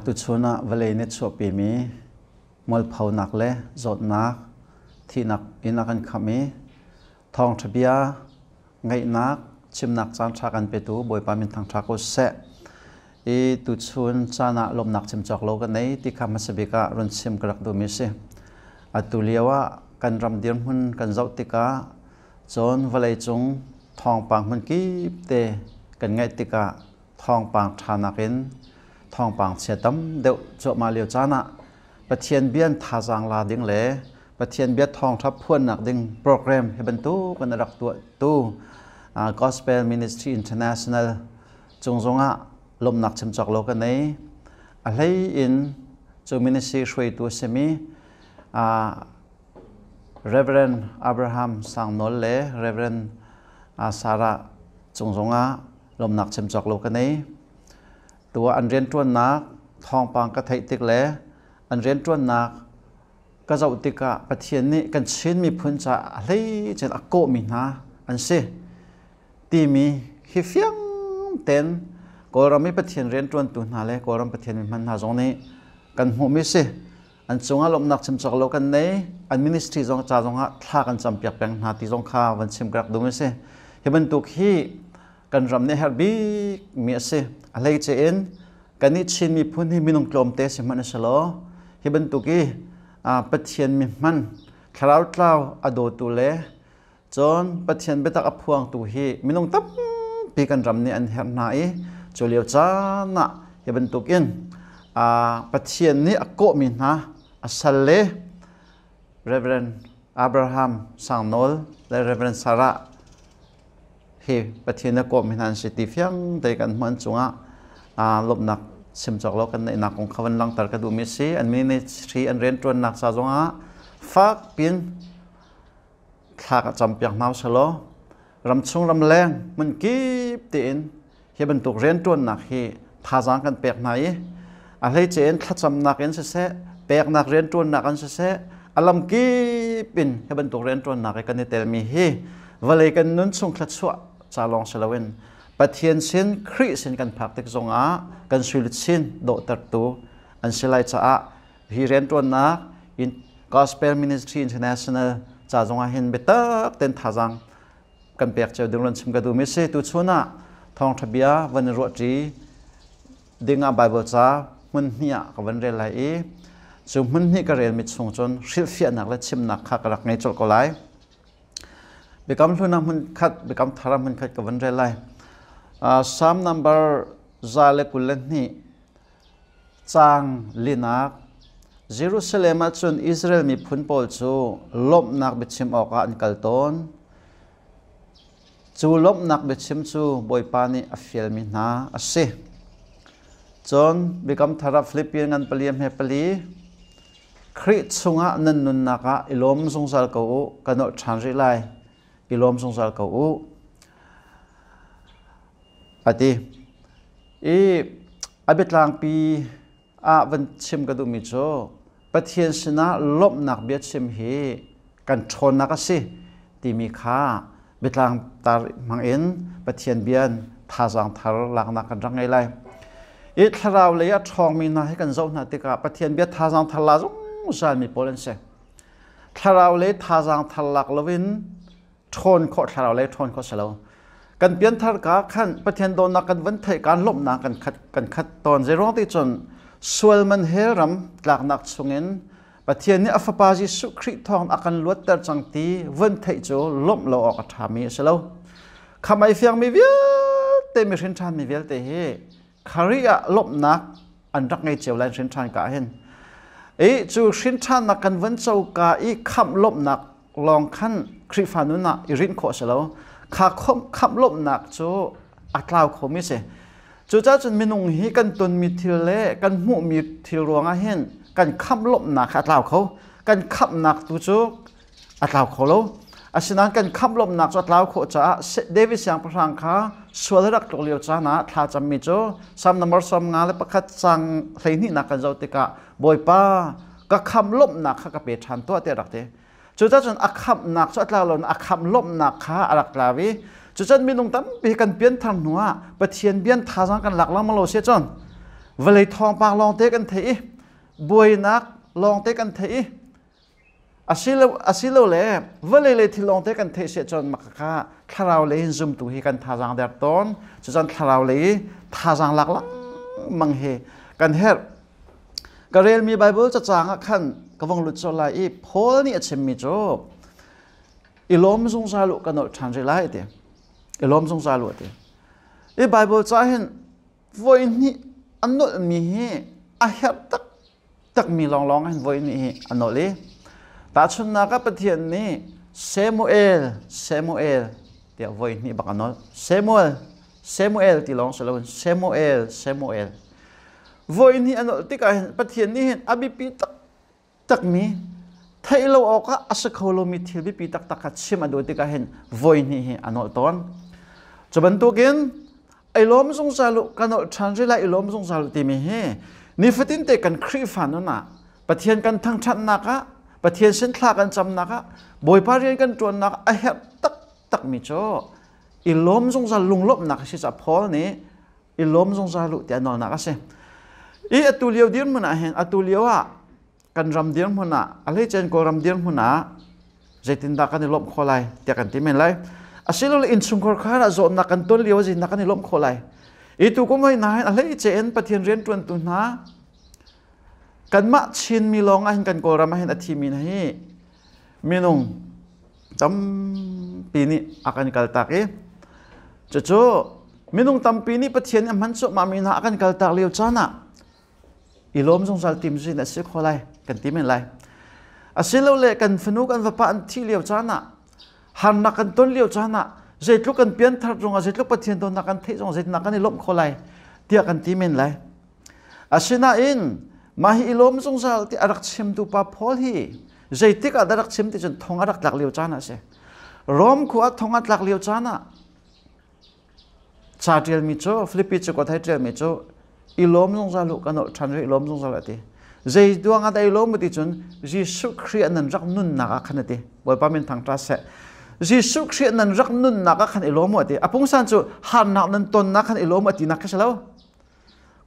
ตุชนะเวลาเนชวปีมีมลเผาหนักเละจดนักที่นักอินักันขมีทองทะเบียไงนักชิมนักจานชากันไปตูบอยปามินทางชาโกเสอีตุชนจานะลมนักชิมจอกโลกันในที่คำมัสบิกะรุนชิมกระดูมิเสอัตุเลียวะกันรำเดียนหุ่นกันเจ้าติกาจนเวลาจงทองปังมันกีบเตกันไงติกาทองปังทานักินทองปังเสียตั้มเดี๋ยวจบมาเลียวจานะประเทียนเบียนทาจังลาดิ้งเล่ประเทียนเบียนทองทับพวนหนักดิ้งโปรแกรมให้บรรทุกันระดับตัวตู้Gospel Ministry International จงอ่ะลมหนักชิมจอกโลกันนี้อะไรอินจง Ministry ช่วยตัวเสมี Reverend Abraham สังนนเล่ Reverend Sarah จงอ่ะลมหนักชิมจอกโลกันนี้ตัวอันเรียนตัวนักทองปังกระไทติกเล่อันเรียนตัวนักก็จะอุติกะประเทศนี้กันเช่นมีพื้นจะอะไรจะอโกมินะอันเสตีมีฮิฟยังเต็นก็เราไม่ประเทศเรียนตัวตุนหาเลยก็เราประเทศมันหาตรงนี้กันหัวมิเสอันจงอารมณ์นักชิมจอกโลกันนี้อันมินิสทรีจงจ่าจงท่ากันจำเปียกแปลงหาที่จงข้าวันชิมกรักดูมิเสเห็นบรรทุกที่กันรำเนี่ยฮาร์บีมีเสอะไรเจนกันนี้ชินมีพื้นที่มีนุ่งกลมเตะสิมันเสลอเห็นบรรทุกี้ประเทศมีมันคราวคราวอโดตุเล่จนประเทศเบตักอพวงตุฮีมีนุ่งตั้มปีกันรำเนี่ยอันเห็นไหนจุเลียวจ้านะเห็นบรรทุกินประเทศนี้อโกมินะอัสเล Reverend Abraham สังโนลและ Reverend Sarah เฮ้ประเทศนี้อโกมินันสิติฟียงแต่กันมันจงลบหนักชิมจอกโลกันในหนักของเขาวันลังตัดกระดูมิสีอันมีในที่อันเรียนตัวหนักซาจงฟักปินขากจำเปียกน้ำสโลรำชงรำแรงมันกีบตีนเฮียบรรทุกเรียนตัวหนักเฮทาจังกันเปียกไหนอะไรเจนขจำหนักเอ็นเสะเปียกหนักเรียนตัวหนักอันเสะอารมณ์กีบินเฮียบรรทุกเรียนตัวหนักกันในเตลมีเฮวันเลยกันนุ่นชงขลัดชัวจาลองเสลวินประเทศเช่นคริสเช่นกันพักติกจงกันสุริชินโดตัดตัวอันเสลัยจ้าฮิเรียนตัวนัก in Gospel Ministry International จ้าจงเห็นเบตักเต็นท่าจังกันเปียกเจ้าดึงรันชิมกระดูมิเซตุชนะทองทะเบียวันรวจีดึงไบเบิลจ้ามันเนี่ยกับวันเรียนไรจุ่มมันนี่ก็เรียนมิตรสงจนริบเฟียนักและชิมนักขักรักในจดก็ไล่เบกำทุนักมันขัดเบกำทารามันขัดกับวันเรียนไรPsalm number จาเลกุลนี่จางลินักเยรูซาเล็มจนอิสราเอลมีพุนโปลจูลบนักบิชิมออกอันกัลตอนจูลบนักบิชิมจูบอยปานีอฟิลมินาอเซจนบิกำทาราฟิลิปปินส์ปลีมเฮปลีคริสซุงะนันนุนนักอิลอมสงสารเขากันอดชันริไลอิลอมสงสารเขาอาทิอาบิดลางปีวันชิมกระดูมิโจประเทศชนะลบนักเบียดชิมเฮกันชนนักสิที่มีค่าบิดลางตามังเอ็นประเทศเบียนท่าจังทารหลักนักกันรังไงไรถ้าเราเลยทองมีนาให้กันเจ้าหน้าที่กับประเทศเบียดท่าจังทารจงสารมีโพลันเซถ้าเราเลยท่าจังทารหลักลวินชนโคถ้าเราเลยชนโคเสลกันเปลี่ยนทางการขันประเทศโดนนักกันวันไทยการลบนักกันขัดตอนเจร้องที่จนส่วนมันเฮรัมหลักนักสงเงินประเทศนี้อัฟปาจิสุคริทองอากันลวดแต่จังตีวันไทยโจลบเราออกทามีเสลาขมายเฟียงมีเวลเตมีเส้นทางมีเวลเตเฮคาริยาลบนักอันรักไงเจียวแลนเส้นทางกาเห็นจูเส้นทางนักกันวันเจ้ากาคำลบนักลองขันคริฟานุนะอิรินโคเสลาข้าขับลบหนักจูอัตลาวเขาไม่เสจูจ้าจนมีนุ่งฮีกันตุนมีทิลเล่กันหูมีทิลรวงอาเห็นกันขับลบหนักอัตลาวเขากันขับหนักตัวจูอัตลาวเขาแล้วอาศัยนั้นกันขับลบหนักอัตลาวเขาจ้าเดวิสยังพลังข้าสวดรักตัวเลี้ยวจ้านะท้าจำมีจูซ้ำนับซ้ำงานและประคัดจังใครนี่นักกันเจ้าติกะบอยป้าก็ขับลบหนักข้ากระเปิดชันตัวเตะรักเตจุดจนอักขมหนักสุดแล้วเราอักขมลบหนักข้าอักลาวิจุดจนมีนุ่งตั้มปีกันเปลี่ยนทางหัวประเทียนเปลี่ยนท่าจังกันหลักแล้วมาโลเสียจน เวลาทองปากลองเตกันเทบวยนักลองเตกันเทอาศิลเล่เวลาที่ลองเตกันเทเสียจนมักกะทาราวเลยซุ่มตุฮีกันทาจังเดือดต้นจนทาราวเลยทาจังหลักมังเฮกันเฮกเรียนมีไบเบิลจะจางขันกวงลุดโซลายพอลนี่เช่นมิโจอิลอมสงสารลุกันเอาทันเจไลเดียอิลอมสงสารลุเดียไบเบิลจะเห็นวันนี้อันนั้นมีเฮอาเฮตักมีลองเห็นวันนี้อันนั้นเลยแต่ชุนนักปฏิญนี้เซมูเอลเดี๋ยววันนี้บักอันนั้นเซมูเอลที่ลองสลวนเซมูเอลวันนี้อันนั้นที่การปฏิญนี้อภิปิตักมีไทยเราออกก็อาศัยเขาเรามีที่บิปิตักชิมอดูที่การเห็นวันนี้อันนั้นตอนจะบรรทุกินไอ้ล้มสงสารลูกกันเอาชันจิไลไอ้ล้มสงสารลูกที่มีเฮนี่ฟัดอินเตกันครีฟันนั่นน่ะปฏิญกันทั้งชันนักะปฏิญเส้นทางกันจำนักะบอยพาเรียนกันจวนนักไอ้เห็ดตักมีโจไอ้ล้มสงสารลุงลบนักสิจะพอนี่ไอ้ล้มสงสารลูกแต่นอนนักสิไอ้ตุเลียวเดียนมันเห็นตุเลียวอ่ะกันรำเดียนมันอ่ะอะไรเจนก็รำเดียนมันอ่ะเจตินดากันลบขอไลแต่กันที่ไม่ไลอาศัยเราอินสุงคอร์คาร์จอนักกันต้นเลี้ยวจินนักกันล้มโคไลอีตุก็ไม่นายอะไรเจนปฏิญเรียนตัวตุนะกันมาชินมีลองอันกันโกรามาเห็นอธิมีนะมีนงตั้มปีนี้อาการกัลตักจู่มีนงตั้มปีนี้ปฏิญอันมันสุมามีนะอาการกัลตักเลี้ยวจ้านะอีล้มสงสารทีมจินสิโคไลกันที่ไม่ไลอาศัยเราเล่กันฟนุกันว่าปานที่เลี้ยวจ้านะหันนักกันต้นเลี้ยวจ้านะเจ็ดลูกกันเปลี่ยนทัดตรงเจ็ดลูกปฏิญตัวนักกันที่ตรงเจ็ดนักกันนี่ล้มโคไลเดียกันที่ไม่ไลอาศัยน่าอินมาฮิล้มสงสารที่อารักชิมตุปาพอลฮีเจ็ดที่อารักชิมที่จนทองอารักหลักเลี้ยวจ้านะเสรอมขวดทองอารักหลักเลี้ยวจ้านะชาเทียลมิโจฟิลิปปินส์ก็ไทยเทียลมิโจอิล้มสงสารลูกกันเอาชันเรล้มสงสารที่เจ็ดดวงอาได้ล้มที่จนยิสุคริสต์นั้นรักนุ่นนักขันที่บอยปามินทางตราเสยิสุคริสต์นั้นรักนุ่นนักขันอิล้มที่อาพงสันจูหันนักนั้นต้นนักขันอิล้มที่นักกันแล้ว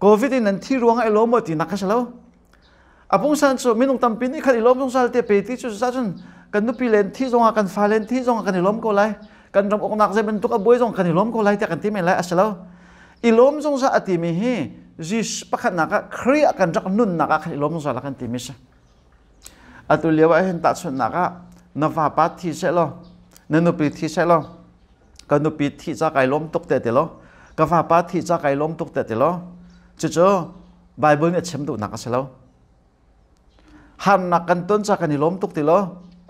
โควิดนั้นที่รวงอิล้มที่นักกันแล้วอาพงสันจูมินุงตั้มปีนี้ขันอิล้มสงสารที่ไปที่จูซาจนกันนุปีเลนที่จงอากันฟาเลนที่จงอากันอิล้มก็ไลกันรำอกนักจะเป็นตุกบวยจงกันอิล้มก็ไลแต่กันที่ไม่ไลอัศแล้วอิล้มสงสารที่มีฮียิสปะขันนักครียกันรักนุ่นนักขันอิล้มสงสารกันที่มิสอัตุเลียวเห็นตัดส่วนนักนวาปัตที่เสร็จแล้วนั่นนุปีที่เสร็จแล้วกันนุปีที่จะไกลล้มตกเตะเตะแล้วกาฟาปัตที่จะไกลล้มตกเตะเตะแล้วจู่ๆไบเบิลเนี่ยเชื่อมตุนักเสร็จแล้วหันนักกันต้นจะกันล้มตกเตะแล้ว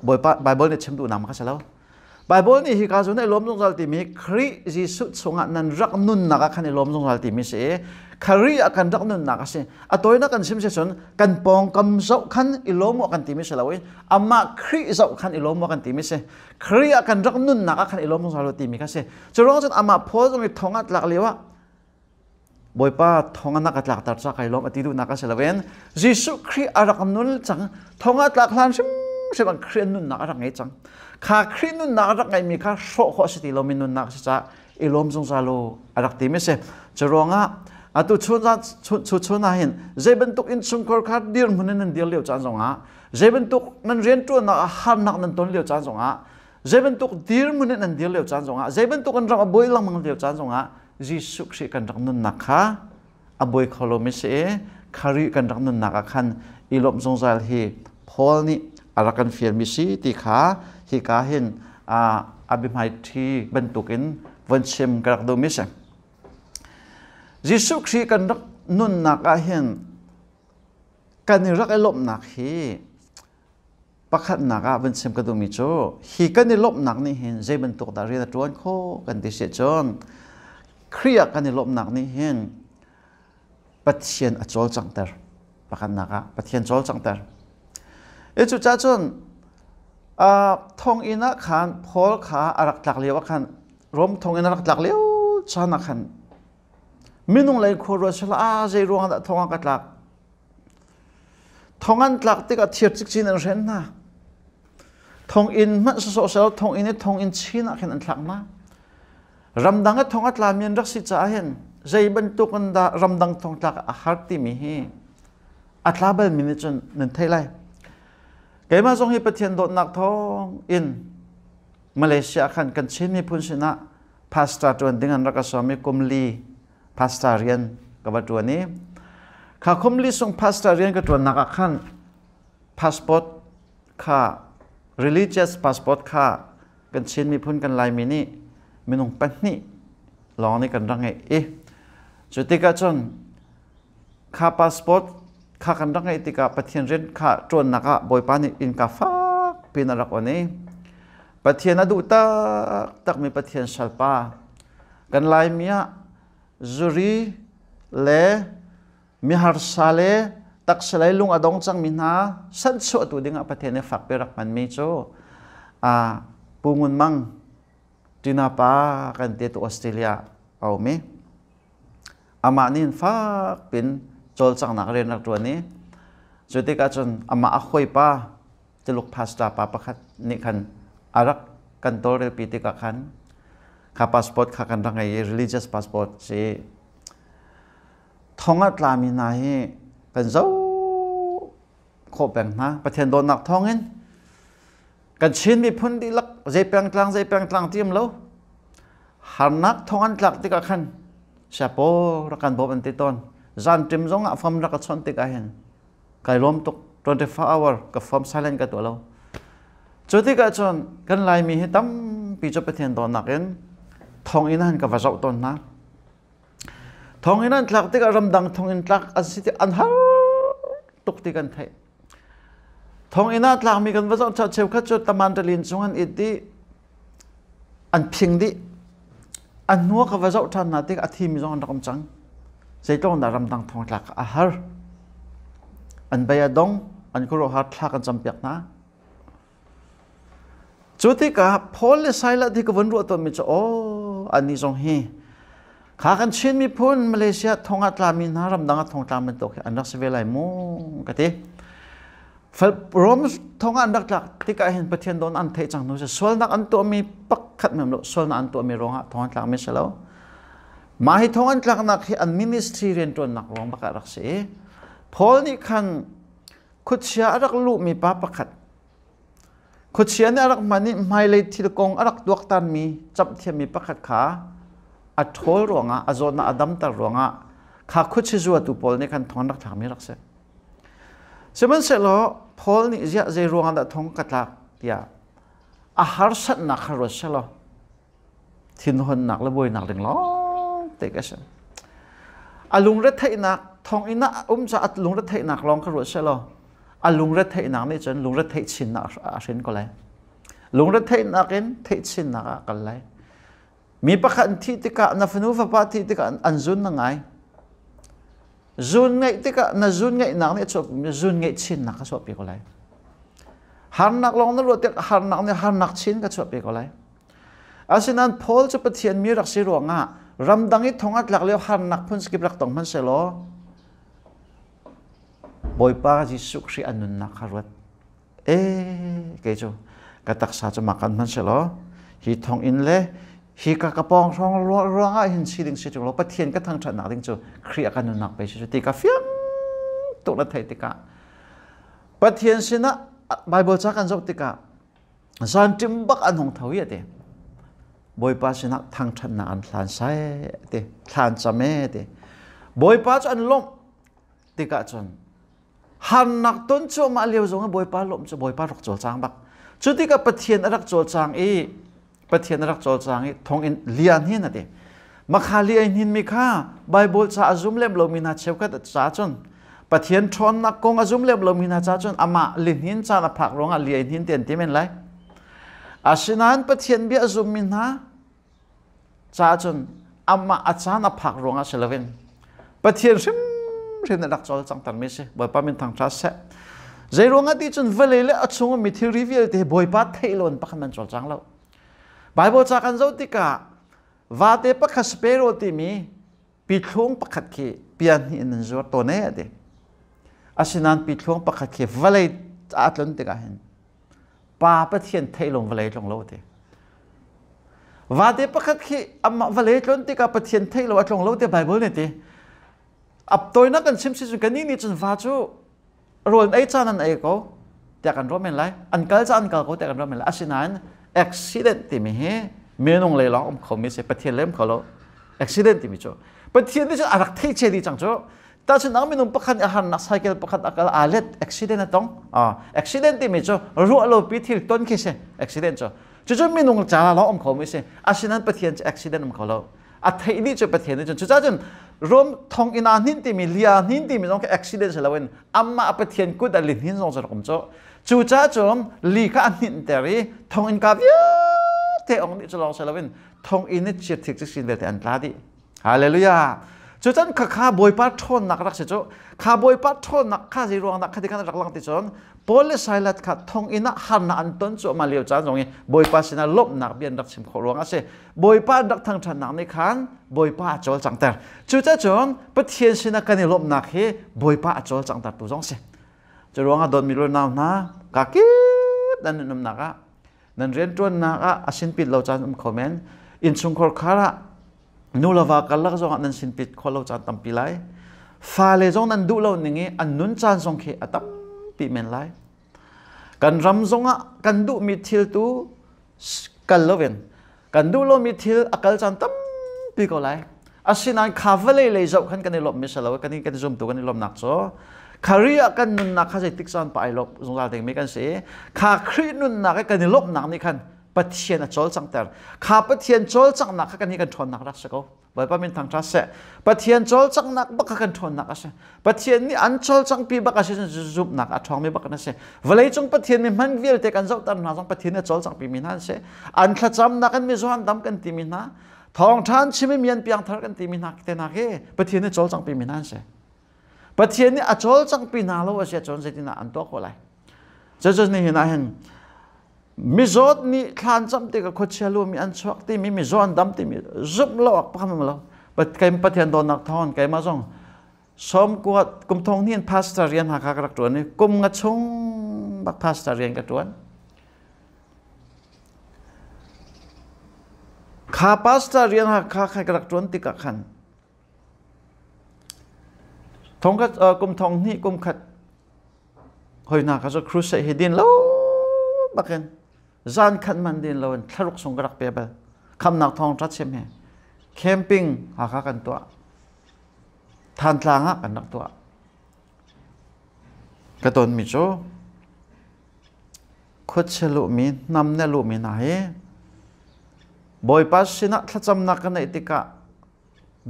บอยไบเบิลเนี่ยเชื่อมตุนักเสร็จแล้วไบเบิลนี่ฮิการจุนในล้มสงสารที่มีคริยิสุสงะนั้นรักนุ่นนักขันล้มสงสารที่มีเสคารีอากันรักนุ่นนักเสอตัวนั้นกันซิมเซชนกันปองกำเจ้าขันอิล้มกันที่มีเสแล้วอามาคริเจ้าขันอิล้มกันที่มีเสครีอากันรักนุ่นนักขันอิล้มสงสารที่มีกันเสจะร้องจนอามาโพสตรงนี้ทองอัดหลักเลยวะบอยป้าทองอัดนักหลักตัดจากไอ้ล้มอติดูนักเสแล้วยิสุคริอารักนุ่นจังทองอัดหลักหลานซิมมันครีนุ่นนักรักไงจังข้าครีนุนนักรักไงมีข้าโชคสติลมินุนนักจะอิลมสงสารโลรักที่ไม่เสจะร้องตุชนเห็นเจ็บตุกอินสุงคอร์คาเดียร์มันนั่นเดียวเลี้ยวจานสงเจ็บตุกนั่นเรียนตัวนักหันนักนั่นต้นเลี้ยวจานสงเจ็บตุกเดียร์มันนั่นเดียวเลี้ยวจานสงเจ็บตุกกันรักอบอยลังมันเลี้ยวจานสงยิสุคริกันรักนุนนักข้าอบอยขลุ่มไม่เสคารีกันรักนุนนักขันอิลมสงสารฮีพอลนี่อารักกันเฟียร์มิซีติขาฮิกาเห็นอภิมัยที่บรรทุกินวันเชมกระดูมิเสยิสุคริกันรักนุ่นนักเห็นกันรักไอลบนักฮีประคัดนักวันเชมกระดูมิโจฮีกันลบนักนี่เห็นเจบรรทุกดารีตะจวนโคกันดิเสจอนเครียดกันลบนักนี่เห็นปัจเจียนอจอลจังเตอร์ประคัดนักปัจเจียนจอลจังเตอร์จุดจ้าจนทองอินักขันพอลขาอารักหลักเลี้ยวขันรวมทองอินักหลักเลี้ยวชานักขันมินุงเลยโครัวชลาใจรวงอันทองอันหลักทองอันหลักที่ก็เทียบจิกจีนเรนนะทองอินมันสโสเซลทองอินนี่ทองอินชีนักเห็นอันหลักนะรำดังก็ทองอันหลักมีนรักสิจ่าเห็น ใจบรรทุกันดารำดังทองจากอาหารที่มีให้อัตราเบลมินิจนนั่นไทยไรเกี่ยมาทรงให้ประเทศโดนนักทองอินมาเลเซียขันกันเช่นมีพุนชนะพาสต้าตัวดิ้งอันรักษามีคุมลีพาสต้าเรียนกับตัวนี้ข้าคุมลีส่งพาสต้าเรียนกับตัวนักขันพาสปอร์ตข้า religious passport ข้ากันเช่นมีพุนกันลายมินิมีน้องปันนี่ลองนี่กันรังไงจุดที่กาจนข้าพาสปอร์ตข้ากันรังไงที่กาประเทศเรียนข้าจวนนักบอยปานิอินกาฟ้าปีนรักวันนี้ประเทศนั้นดูตักมีประเทศชัลปากันลายมีจูรีเล่มีฮาร์ซาเล่ตักสลายลุงอดงจังมินาสันสุดตัวดิ่งประเทศนี้ฝักไปรักมันมีโจปูงุนมังจีน่าปากันเตตุออสเตรเลียเอาไหมอามานี่ฟ้าเป็นโจลจังนักเรียนนักตัวนี้จุดที่กาจนอามาคุยปาจะลุกพาสต้าปาประคัดนี่คันอารักกันตัวเรือปีติกาคันข้าพาสปอร์ตข้ากันรังไง religious passport สิท้องอัตลามีนายกันเจ้าโคแปงนะประเทศโดนนักท้องเงินกันชินมีพ้นดีลักใจแปลงกลางที่มแล้วหันนักท้องอันหลักติกาขันเฉพาะรักกันบอกอันติดต้นจานจิมจงอ่ะฟอมรักกันชนติกาเห็นไก่ล้มตก24 hour กับฟอมไซเลนกันตัวเราจุดที่กาจนกันลายมีให้ตั้มปีจประเทศโดนนักเงินท้องอินันกับว่าเจ้าต้นนะท้องอินันหลักติการำดังท้องอินหลักอันสิทธิอันหาตกติกันไทยท้องอินาตลามีกันว่าจะเชื่อข้าจุดตะมันตะลินจงอันอิดีอันพิงดีอันนัวกับว่าจะทำนาติกอธิมีจงอันรักจังใจต้องดารำดังท้องหลักอาหารอันใบดงอันกุโรหัดหลักอันจำเปียกนะจุดที่กับพอลไซล์ที่กับวันรุ่งตัวมีจะโอ้อันนี้จงฮีข้ากันเช่นมีพูนมาเลเซียท้องอัตลามีนารำดังท้องตามเป็นตัวอันรักเสวลัยมุ่งกันทีฝ่ายรวมท้องอันดักหลักที่ก็เห็นประเทศโดนอันเทจังนู้นจะส่วนนักอันตัวมีปักขัดเหมือนเราส่วนอันตัวมีรองท้องอันหลักไม่ใช่แล้วมาให้ท้องอันหลักนักให้อันมินิสทรีเรียนตัวนักรองประกาศรักษาพอนี่คันขุดเชียรักลูกมีป้าประคัดขุดเชียเนี่ยรักมันนี่ไม่เลยที่ตะกงรักดวงตามีจับเทียมมีประคัดขาอัดโถรวงอ่ะอโจนาอดัมตารวงอ่ะข้าขุดเชียตัวพอนี่คันท้องรักถามไม่รักษาสมัยเสร็จแล้วพอนี่จะใจรวงอันท้องกัดลักเดียอาหารสัตว์นักรสเสร็จแล้วทิ้งหันนักและบวยนักดึงล้อเตะกันอาลุงรัฐไทยนักท้องอินะจะอัดลุงรัฐไทยนักลองขรสเสร็จแล้วอาลุงรัฐไทยนักนี่จนลุงรัฐไทยชินนักอาชินก็เลยลุงรัฐไทยนักเองไทยชินนักกันเลยมีประคันที่ติกะนับนูฟ้าที่ติกะอันซุนนังไงซุนไงที่ก็น่าซุนไงนักเนี่ยชอบซุนไงชินนักก็ชอบไปก็เลยหันนักลองนั่นรู้แต่หันนักเนี่ยหันนักชินก็ชอบไปก็เลยอาศัยนั้นพอลจะประเทียนมีรักสิรวงอ่ะรำดังอีท้องอัดหลักเลี้ยวหันนักพุ่นสกิบรักตองมันเสลอบอยป้าจิสุกรีอันนุนนักขรวดเกจูกตักษาจะมากันมันเสลอฮีท้องอินเล่ฮีกากระปองท้องร้องหินสีดิ่งสีจุลประเทียนก็ทางฉันนักดิ่งจูเครียกันนุนนักไปชุดติกาเฟียงตุกละไทยติกาประเทียนสินะไบเบิลจักกันจุติกาสันติมบักอันหงเทวีเดบอยป้าสินะทางฉันนักทานใช้เดทานจำเมเดบอยป้าจะอันล้มติกาจนหันนักต้นโจมาเลี้ยวจงบอยป้าล้มจะบอยป้ารักโจจางบักชุดติกาประเทียนรักโจจางประเทศรักโจจางทองอินเลียนหินนะเดมาคาเลียนหินมีค่าไบเบิลจะอาจุมเล็บลมินาเชฟกัดจ้าจนประเทศชนนักกงอาจุมเล็บลมินาจ้าจนอามาลินหินจานะผักร้องเลียนหินเตียนที่เป็นไรอาศินันประเทศเบียอาจุมมินาจ้าจนอามาอาจารย์ผักร้องเชลเวนประเทศริมรักโจจางตันไม่ใช่บอยป้าเป็นทางทรัสเซ่ใจร้องที่จนเวลเลยอาชงมีทีรีวิวที่บอยป้าเทลนปักมันโจจางแล้วไบเบิลจากกันเจ้าติกาวาเตปักสเปโรติมีปิดลงปักขัดเขเปียนหินจวดตัวเน่เดอาศินันปิดลงปักขัดเขวลัยอาตลันติกาเห็นป่าประเทียนไทยลงวลัยลงโลเด ว่าเดี๋ยวประคัดขี้อัมวะเลจนที่กับประเทศไทยเราตรงเราเดี๋ยวไบเบิลเนี่ยทีอับตัวนักกันชิมซิจุกันนี่จนฟ้าจูรวนไอ้จานันไอ้ก็แต่กันรู้ไหมล่ะอันเกิดจานเกิดก็แต่กันรู้ไหมล่ะอาศินันอุบิเหตุที่มีเมนงเลยล้อเขาไม่ใช่ประเทศเล่มเขาเราอุบิเหตุที่มีจูประเทศนี้จะอะไรที่เฉลี่ยจังจูแต่ฉันเอาไม่นุ่มประคันอาหารนักไซเคิลประคันอากาศอาเล็ดอุบิเหตุนั่นต้องอุบิเหตุที่มีจูรู้เราพิธีต้นคิดเช่อุบิเหตุจูจู่ๆไม่นุ่งจ้าล้อเขาไม่ใช่อาศินันประเทศจะอุบิเหตุเขาเราอัฐินี่จะประเทศนี้จู่ๆจนรวมทองอินาหินที่มีเลียหินที่มีต้องแค่อุบิเหตุเฉลี่ยวันอัมมาประเทศกูได้ลินหินส่งสารคมจูจู่ๆจนลีกอันหินเตอรี่ทองอินกาเวียเทองนี่จะลองเฉลี่ยวันทองอินนี่เชื่อถือจะสิ่งเดียวแต่อันตรายฮาเลลูยาจู่ๆจนข้าบอยปัดทนนักรักเสียจู่ข้าบอยปัดทนนักข้าจีรวงนักข้าที่กันรักลังติดจนโพลิสไซลัดข้าทองอินะหันนันต้นจู่มาเลี้ยวจ้าตรงนี้บอยปัดสินะลบนักเบียนรักชิมขอรวงอาเซ่บอยปัดรักทางถนังในขันบอยปัดโจลจังแต่จู่ๆจนประเทศสินะกันนี่ลบนักเฮบอยปัดโจลจังแต่ตัวจงเซ่จะรวงอ่ะโดนมีรถน้ำนะกากิบนั่นนุ่มนักอ่ะนั่นเรียนจวนนักอ่ะอาศินปิดเราจะคอมเมนต์อินชุงคอร์คาระนูลาวากันลักจงอันนั้นสินปิดคนเราจะตั้มปีไลฟ้าเลยจงนั้นดูเราหนึ่งอันนุนจานจงเขอตั้มปีเมนไลกันรำจงอ่ะกันดูมิทิลตูกันเลวินกันดูเรามิทิลอักลจันตั้มปีก็ไลอาศินันคาเวเลยเลยจบขันกันในลมมิสลาวกันนี่กันจมตัวกันในลมหนักโซ่คาริยกันนุนนักข้าจะติดสันไปลบจงเราเด็กไม่กันเสียข้าครีนุนนักกันในลมหนักนี่ขันปะเทียนโจลจังแต่ข้าปะเทียนโจลจังนักกันนี่กันทนนักรักสกอไว้ป้ามินทางทรัสเสปะเทียนโจลจังนักบักกันทนนักเสปะเทียนนี่อันโจลจังปีบักเสจุบนักอัดทองไม่บักนั่นเสเวลาจงปะเทียนมีมันวิลเตกันเจ้าตันนาจงปะเทียนเนี่ยโจลจังปีมินั่นเสอันขจำนักกันมีส่วนดำกันตีมินาทองท่านชิไม่มีอันเปียงทาร์กันตีมินักเตนักเอปะเทียนเนี่ยโจลจังปีมินั่นเสปะเทียนนี่อัดโจลจังปีนาโลว่าเสียโจลเสตินาอันตัวก็ไรจะนี่เห็นอะไรมิจดนี่ขานจำติกับคนเชลูมีอันชกที่มีมิจดดำที่มีจุบโลกพะมันแล้วปัจจัยปะเทียนโดนนักทอนไกมาส่งสมกวดกุมทองนี่พาสตาเรียนหากระตัวนี่กุมกระชงบักพาสตาเรียนกระตัวข้าพาสตาเรียนหากใครกระตัวติกขันทองก็กุมทองนี่กุมขัดหอยนาเขาจะครูเสหิดินแล้วบักเห็นจานขันมันดินเราทะลุสงกรักเปียบคำนักทองรัดเชมเฮแคมปิ้งหากันตัวทานทางกันนักตัวกระตุนมิโจคุดเชลุมีนำเนลุมีนาเฮบอยปัสสินะถ้าจำนักกันในติกะ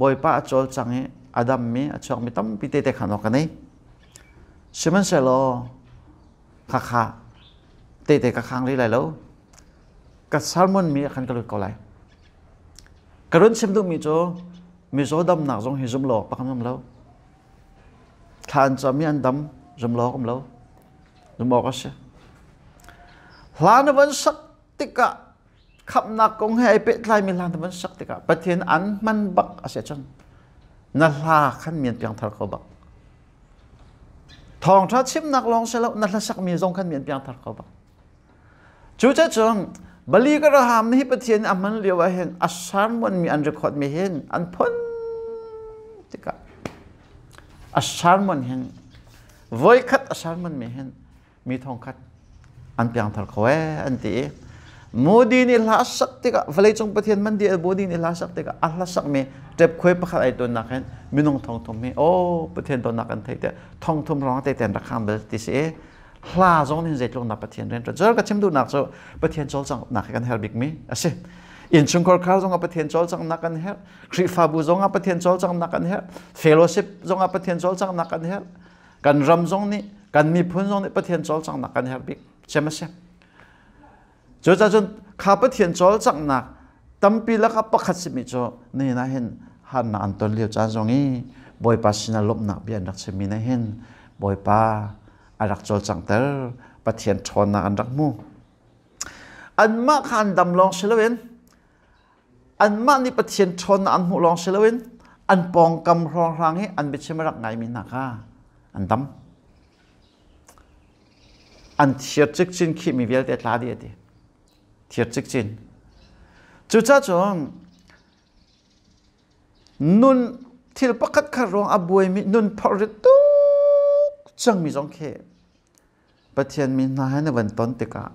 บอยปัสโจลจังเฮอดัมมีอชอกมีตั้มพิเตเตขันออกกันนี่ชิมันเซโลข้าเตะกับข้างเลยแล้วกับซาลมอนมีขันกระดุดก็ไหลกระดุนชิมดูมีโจดำหนักจงหิจุ่มหลอกปะคำนั้นแล้วทานจะมีอันดำจุ่มหลอกกันแล้วจุ่มบอกก็เสียลานวันสักติกะขับนักกงให้เป็ดลายมีลานวันสักติกะประเทศอันมันบักเสียจนนั่นลาขันเมียนเปียงทาร์เขาบักทองทัดชิมนักลองเสียแล้วนั่นละสักมีจงขันเมียนเปียงทาร์เขาบักจู่ๆจงบลีกระหามนี่ประเทศอันมันเรียกว่าเห็นอัศารมันมีอันเรคคอร์ดไม่เห็นอันพ้นติกะอัศารมันเห็นไว้คัดอัศารมันไม่เห็นมีทองคัดอันเปียงทาร์เขาอันที่โมดีนี่ลาสักติกะเวลาจงประเทศมันดีโมดีนี่ลาสักติกะอัลลาสักมีเจ็บคุยประคัดไอตัวนักเห็นมีน้องทองทมมีโอ้ประเทศตัวนักกันไทยแต่ทองทมร้องแต่แต่รักข้ามเบลติเสลาจงนี่เจ็ดลงนับประเทศเรียนจนก็ชิมดูนักโจประเทศโจลจังนักกันเฮลบิกมีอ่ะสิอินชุงคอร์คาจงประเทศโจลจังนักกันเฮลคริฟาบูจงประเทศโจลจังนักกันเฮลเฟโลชิพจงประเทศโจลจังนักกันเฮลกันรำจงนี่กันมีพุนจงนี่ประเทศโจลจังนักกันเฮลบิกใช่ไหมใช่จนข้าประเทศโจลจังนักตั้มปีแล้วก็ประคัดสิมิโจนี่นะเห็นหันอันต้นเลี้ยวจ้าจงนี่บอยปัสนาลบนักเบียนรักเชมีนะเห็นบอยป้าอารักโจลจังเตอร์ประเทศชนนักอันรักมูอันมาขันดำลองเชลวินอันมานี่ประเทศชนอันหูลองเชลวินอันปองกำรองรังให้อันเป็นเชมรักไงมีนักอันดำอันเทียดจิกจินขีมีเวลเด็ดลาดีดีเทียดจิกจิน จุดจ้าจงนุนที่ประคัดขรองอบวยมีนุนพอริตุจังมีจงเขปะเทียนมีนาให้ในวันต้นติกา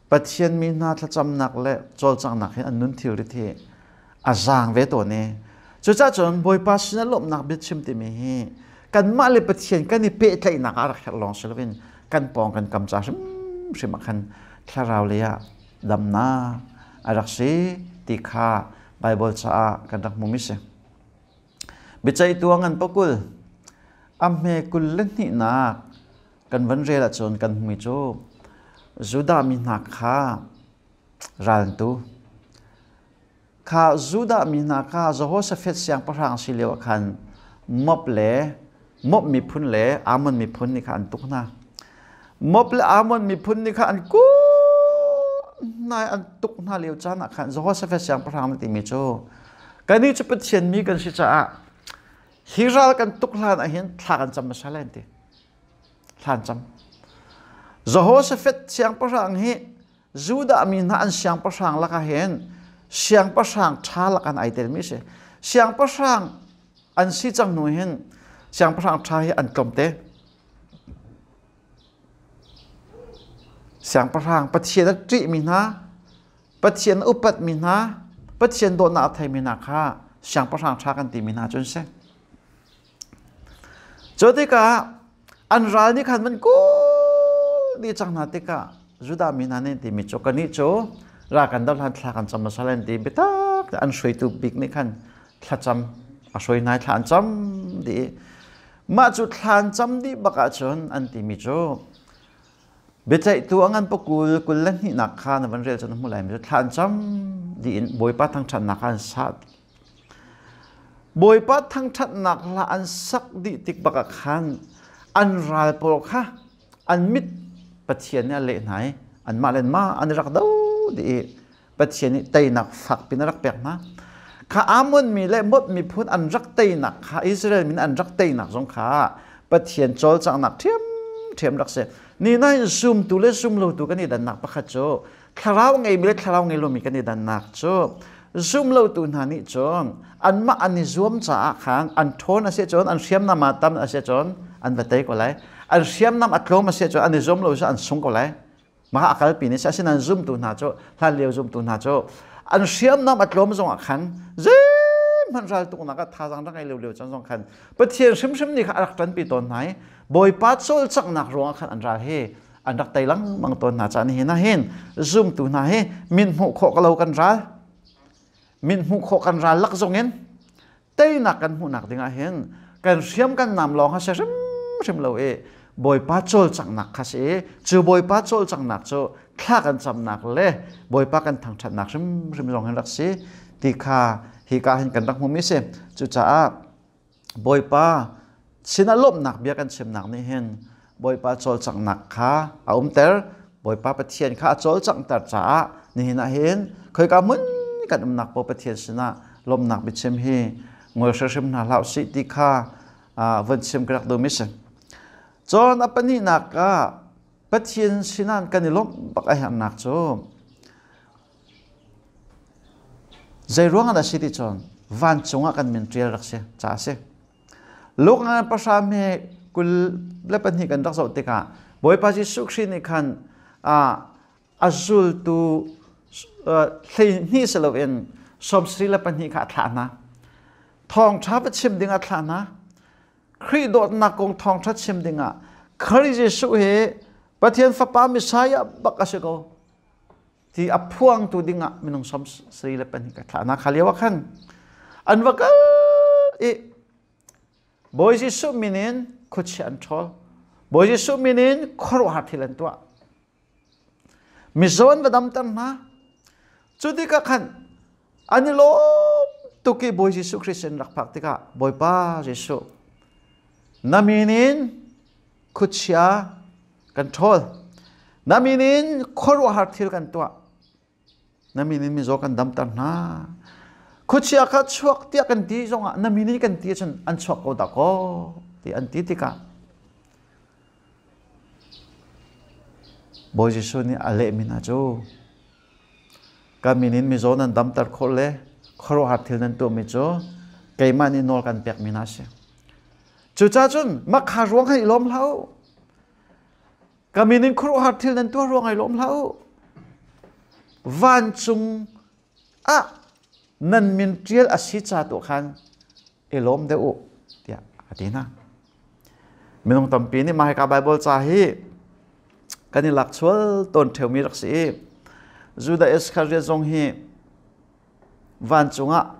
ปะเทียนมีนาถ้าจำหนักและโจลจังหนักให้อันนุนทิวริเทอาจางเวตัวนี้จุดจ้าจงบอยปัสนั่นลบหนักบิดชิมติมีกันมาเลยปะเทียนกันนี่เป๊ะใจหนักอะไรลองเสลวินกันปองกันกำจัดชิมกันถ้าเราเลียดำนาอารักษีติคาไบเบิลชากันรักมุมิเสบิจัยตัวงันปกุลอเมกุลเล่นนี่นักกันวันเรียละจนกันมิจูจุดามีนักข้ารันตุข้าจุดามีนักข้าจะหัวเสฟเสียงประหางสิเลวขันมบเล่มบมีพุนเล่อามันมีพุนนี่ขันตุกนะมบเล่อามันมีพุนนี่ขันกูนายอันตุกน่าเลี้ยวจ้านักขันจะหัวเสฟเสียงประหางมันติมิจูกันนี้จะเป็นเชียนมีกันสิจ้าฮิราลกันตุกลานอาหินทากันจำมาใช่ไหมตีทานจำจะหัวเสฟเสียงประหางฮีจูดามีนาอันเสียงประหางละกันเห็นเสียงประหางชาละกันไอเดลมิเสเสียงประหางอันสิจังหนุ่ยเห็นเสียงประหางชาอันกลมเตะเสียงประหางปะเทียนจิมีนาปะเทียนอุปัตมีนาปะเทียนโดนาไทยมีนาค่ะเสียงประหางชากันตีมีนาจนเสจดิกาอันรัลนี่ขันมันกูดีจังนาติกาจุดามีนานี่ตีมิโจกันนี่โจรักกันดอลหันทากันจำมาสลันตีเบตักอันสวยตุบิกนี่ขันทาจำสวยนายทานจำดีมาจุดทานจำดีบักอาจนอันตีมิโจเบตัยตัวงันปกุลกุลเล่นนี่นักขันวันเรียนจนมุ่งไหลมิโจทานจำดีบอยปัดทั้งฉันนักขันสัตบอยปัดทั้งฉันนักละอันสักดีติกบักขันอันรัลโปรค่ะอันมิดปะเทียนเนี่ยเละไหนอันมาเล่นมาอันรักดูดีปะเทียนนี่เตยหนักฝักเป็นรักแปลกนะข้าอามุนมีเล่มดมีพูดอันรักเตยหนักข้าอิสราเอลมีอันรักเตยหนักสงขาปะเทียนโจลจังหนักเทียมรักเสนี่นั่นซุ่มตัวเล่ซุ่มโลตัวกันนี่ดันหนักปะขะโจคาราวไงมีเล่คาราวไงโลมีกันนี่ดันหนักโจซุ่มโลตัวนานี่โจอันมาอันนี้ซุ่มจ้าขังอันโทนอาเซียโจอันเชียมนามาตัมอาเซียโจอันเบตย์ก็เลยอันเชียมน้ำอัดลมมาเสียจอันนี้ซุ่มเราจะอันส่งก็เลยมาหาการปีนี้ฉันนั้นซุ่มตัวหน้าโจท่านเลี้ยวซุ่มตัวหน้าโจอันเชียมน้ำอัดลมส่งขันเจ้มันรัลตัวนักท่าจังรักไงเร็วๆจังส่งขันประเทศชิมนี่ข้ารักตันปีต้นไหนบอยปัดโซลจังนักร้องขันอันรัลเฮอันรักไตลังมังต้นหน้าจานนี้นะเห็นซุ่มตัวหน้าเฮมินหูโคกเรากันรัลมินหูโคกันรัลลักส่งเงินไตนักกันหูนักดิ้งเห็นกันเชียมกันนำร้องฮะเสียชิมเราบอยป้าโจลจังหนักค่ะสิจูบอยป้าโจลจังหนักโจข้ากันจำหนักเลยบอยป้ากันทางฉันหนักชิมลองให้รักสิที่ข้าฮิกาเห็นกันรักมุมิเสจูจ้าบอยป้าชินาลบหนักเบียกันชิมหนักนี่เห็นบอยป้าโจลจังหนักค่ะเอาเตอร์บอยป้าปะเทียนข้าโจลจังแต่จ้านี่เห็นนะเห็นเคยกำมุนกันหนักปะเทียนชินาลบหนักบิชิมฮีงวยชิมหนักเหล่าสิที่ข้าวันชิมกระดูมิเสจนอปนินักก็ปะเทียนชินันกันนิลมปักไอหันนักโจใจร้องอะไรสิที่จนวันจงกันมินเรียรักเสียจ้าเสียลูกงานประชาเมกุลเล็บนี้กันรักษาติกาบอยปัจจุสุขสินิคันอาจุลตูที่นี่สลวินสมศรีเล็บนี้ขาดฐานะทองชาบชิมดิ่งอัฐานะครีดอดนักกงทองชัดชิมดิ่งอ่ะคริจิสุเหประเทศฟ้าป่ามิสายบักอาศัยก็ที่อพวงตัวดิ่งอ่ะมินงสมศรีเล็บนี้กันฐานะขาเลียวขันอันว่าก็บอยจิสุมินินคุชอันทอลบอยจิสุมินินครวหัดที่เล่นตัวมิจวันประดำตันนะจุดที่ก็ขันอันนี้โลตุกีบอยจิสุคริสเตียนรักพักติกาบอยป้าจิสุนามินินคุชยากันทอลนามินินครวหัดที่กันตัวนามินินมิจวันดำตันนะคุชยาคัดชวกที่กันตีจงอ่ะนามินินกันตีจนอันชวกเอาตะโกที่อันตีติกาบอยจิสุนี่อะไรมินาจูก kaminin mi zo nan dam tar khole khoro hat thil nan tu mi cho keimani nol kan pek minase chu cha chun makha ruang hai lom lau kaminin khoro hat thil nan tu ruang hai lom lau van chung a nan min trial asi cha tu khan elom de u tia atina minong tampi ni mai ka bible cha hi kani lakchwal ton theu mi raksi Judah Iscariot zong hi van chunga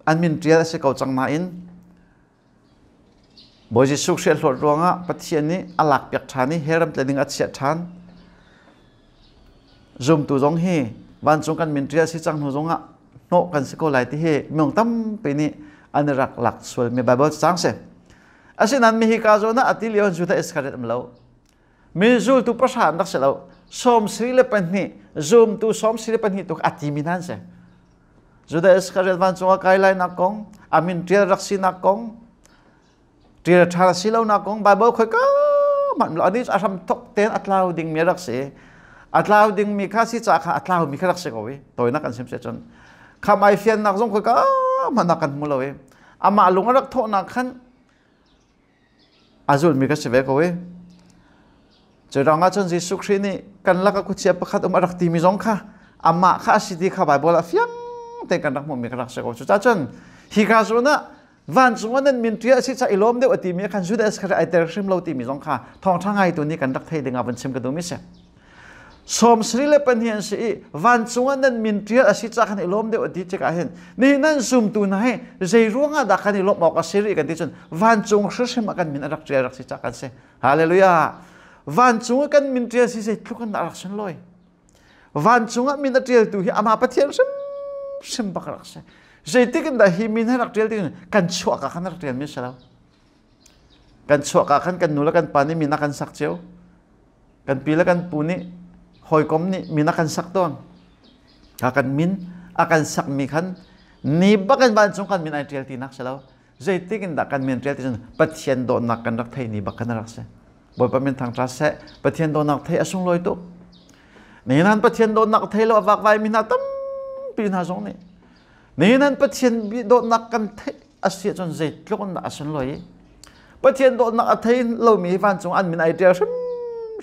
anmin trial se kau chang na in boji suksel hlot ronga pathian ni alak pek thani heram tlening a chia than zoom tu zong hi van chung kan min trial si chang no zonga no kan se ko lai ti he mong tam pe ni anrak lak swal me bible chang se asinan mi hi ka zo na atilion Judah Iscariot amlo mi zul tu prasan dak se lo som sri le pan ni zoom tu som sri le pan ni tu atiminan se Judah Iscariot van chunga kai lai na kong amin trial raksi na kong trial thara silo na kong bible khoi ka man lo ani asam tok ten atlau ding mi raksi atlau ding mi kha si cha kha atlau mi kha raksi ko we toina kan sim se chon khamai fian nak jong khoi ka man na kan mulo we ama lunga rak tho na khan azul mi ka se ve ko we Joranga chon Jesu Christ ni kan laka ku chia pakhat umarak ti mi jong kha ama kha sidi kha bible fiang te kan rak mo mi kha se ko chu cha chon hi ka zo na van chung an min tria si cha ilom de ati mi khan Judah Iscariot ai ter sim lo ti mi jong kha thong thangai tu ni kan rak thei dinga ban sim ka du mi se som sri le pan hian si van chung an min tria si cha khan ilom de ati che ka hen ni nan zum tu na he zei ruanga da khan ilom mo ka siri kan ti chon van chung sim kan min rak tria rak si cha kan se hallelujah van chung kan min tria si se thuk kan rak san loi van chung min tria tu hi ama pathian sim bak rak se zei tikin da hi min rak tria tin kan chua ka khan rak tria mi sala kan chua ka khan kan nula kan pani min kan sak cheu kan pila kan puni hoi kom ni min kan sak ton ka kan min akan sak mi khan ni bakan van chung kan min ai tria tin nak sala zei tikin da kan min tria tin pathian do nak kan rak thei ni bak kan rak se bồi pa min thang tra se pathian do nak thei asung loi tu ni nan pathian do nak thei lo wak vai min na tam pi na zong ni nan pathian do nak kan thei asia chon zai tlok na asun loi pathian do nak thei lo mi van chung an min ai tia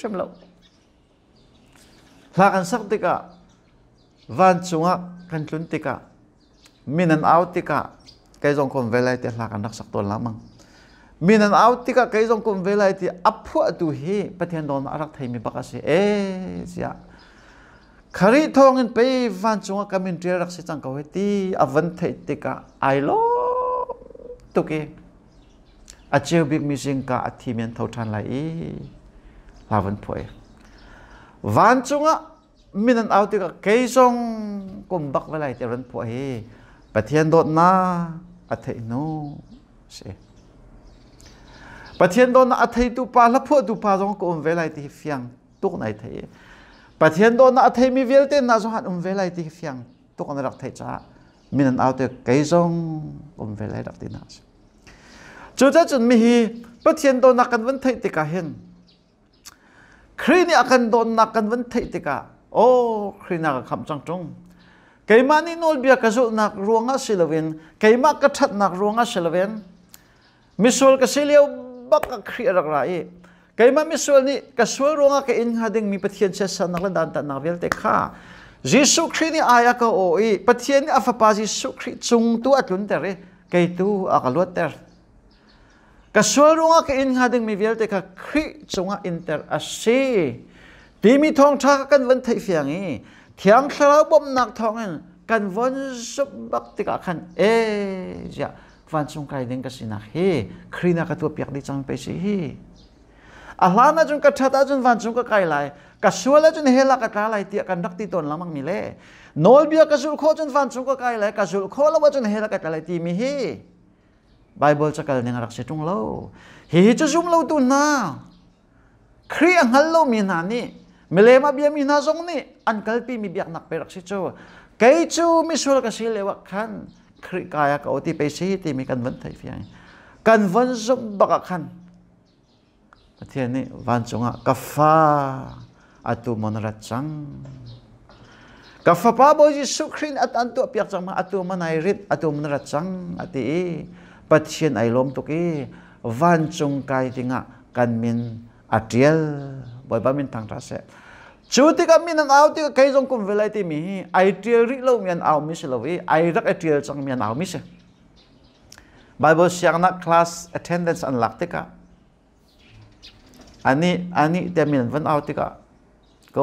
sem lo la kan sak tika van chunga kan tlun tika min an out tika kai zong kon velai te la kan rak sak ton lamang min an out tika kai jong kum velai ti aphu tu hi pathian don arak thei mi bakasi sia khari thong in pe van chunga kamin tria rak si chang ka ti avan thei tika ai lo tu ke a cheu big missing ka athi men thau than lai lavan phoi van chunga min an out tika kai jong kum bak velai ti ran phoi hi pathian dot na a thei no se pathian don na thei tu pa la phu tu pa jong ko velai ti fiang tuk nai thei pathian don na thei mi velte na jo han velai ti fiang tuk an rak thei cha min an out kai jong velai rak ti na chu cha chun mi hi pathian don na kan van thei ti ka hen khrini akan don na kan van thei ti ka o khrina ka kham chang chung keima ni nol bia ka zu nak ruanga silovin keima ka that nak ruanga silovin misol ka silio baka khri rak rai keima misol ni ka sual ronga ka in hading mi pathian se san nak dan ta nak vel te kha Jesu Christ ni aya ka oi pathian ni afa pa Jesu Christ chung tu atlun tere kai tu akalot ter ka sual ronga ka in hading mi vel te kha khri chunga inter ase ti mi thong tha kan van thei fiangi thiang khla bom nak thongen kan von sup bak ti ka khan ja van chung kai ding ka sina he khrina ka tu piak di chang pe si hi ahlana jun ka thata jun van chung ka kai lai ka suala jun hela ka ta lai ti kan dak ti ton lamang mi le nol bia ka sul kho jun van chung ka kai lai ka sul kho la jun hela ka ta lai ti mi hi bible cha kal ning rak se tung lo hi chu zum lo tu na khri ang hal lo mi na ni melema bia mi na zong ni an kal pi mi biak nak pe rak si chu kai chu mi sul ka si lewa khan khri kaya ka oti pe si ti mi kan van thai fiang kan van zum baka khan pathian ni van chunga ka fa atu monrat chang กับฟ้าป้าบอยสุขรินอันตัวเปียกจังมาอัตัวมันไอริดอัตัวมันรัดจังอัติปัจเจียนไอลมตุกีวันจงไกติงะกันมินอัดเดียลบอยบ้ามินทางทัศน์ชูติกามินเอาติกาใครจงกุมเวลาที่มีไอเดียริโลมีนเอามิสลวีไอรักไอเดียจังมีนเอามิสไบเบิลเสียงนักคลาส attendance อันหลักติกาอันนี้เดี๋ยวมีนวันเอาติกาก็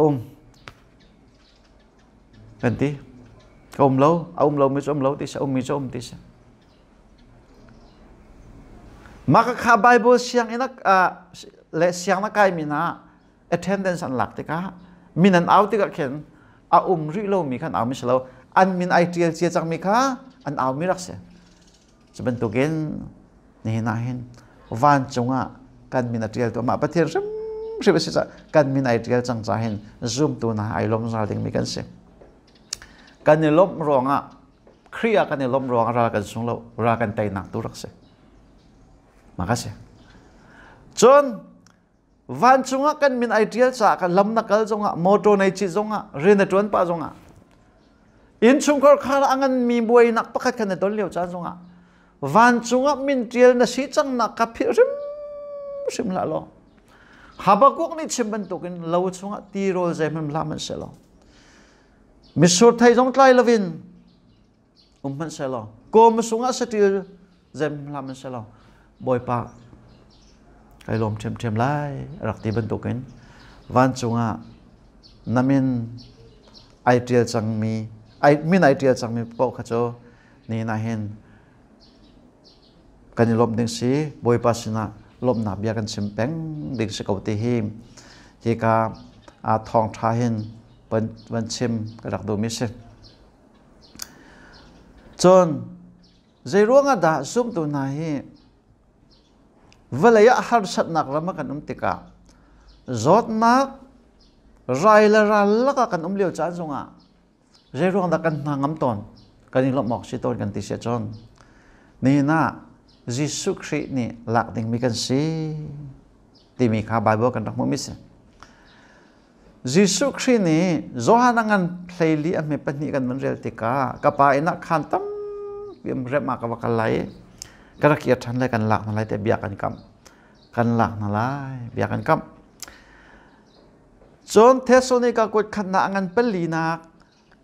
กันที่ก็เราเอาเราไม่ชมเราที่จะไม่ชมที่จะมากข้าไบเบิลเสียงนักและเสียงนักใครมีนะ attendance อันหลักติกามีนันเอาติกาเขียนเอาริโลมีขันเอาไม่ใช่เราอันมีนไอเดียเสียจังมีค่ะอันเอาไม่รักเสียจะเป็นตัวเกณฑ์นี่นะเห็นวันจงอ่ะกันมีนไอเดียตัวมาประเทศริมสิบสิจะกันมีนไอเดียจังจะเห็น zoom ตัวนะไอลมซาลิงมีกันเสียกันในลมรองอ่ะเครียกันในลมรองรากันสงเรารากันใจหนักตัวรักเสียมากันเสียจนวันจงอ่ะกันมีนไอเดียจากกันลำนักกันจงอ่ะโมโตในจิตจงอ่ะเรียนในจวนป้าจงอ่ะอินชุมก็ข้าอันมีบวยนักประคัดกันในต้นเลี้ยวจ้าจงอ่ะวันจงอ่ะมินเดียนสิจังนักกับพิริมละล้อฮับกุกนี่ชิมบันตุกินเราจงอ่ะตีโรเซมันลามันเสลอมิสุดไทยจงไกลลวินมันเสลอโกมสุงอ่ะสติเซมลามันเสลอบอยปากไอลมเทียมไล่รักตีบันตุกินวันจงอ่ะน้ำมินไอเดียจังมีมินไอเดียจังมีปอกขจรนี่น่าเห็นกันลมดึงสีบอยปัสนะลมหนาบยากันชิมแป้งดึงสกาวตีหิมที่กาทองทาเห็นเป็นวันชิมกระดักดูมิเซจนใจร่วงอ่ะด่าซุ่มตัวไหนเวลาหาสัตว์นักละมากันติกาจอดนักไรละรัลละกันเลี้ยวจ้าจงอ่ะใจร่วงด่ากันนางน้ำตอนกันลมหมอกสิตอนกันติเสียจนนี่นะยิสุคริสต์นี่หลักดิ่งมีกันสิที่มีข้าไบเบิลกันรักมุมิสยิสุคริสต์นี่โจฮานังกันเพลย์ลีอันไม่เป็นนี่กันมันเรียลติกากับไปนักขันตั้มเบียมเรียบมากกับกันไหลกระเกียรทันเลยกันหลักนั่นไรแต่เบียกันกำกันหลักนั่นไรเบียกันกำจนเทสโซนิกากดขันนักกันเป็นลีนัก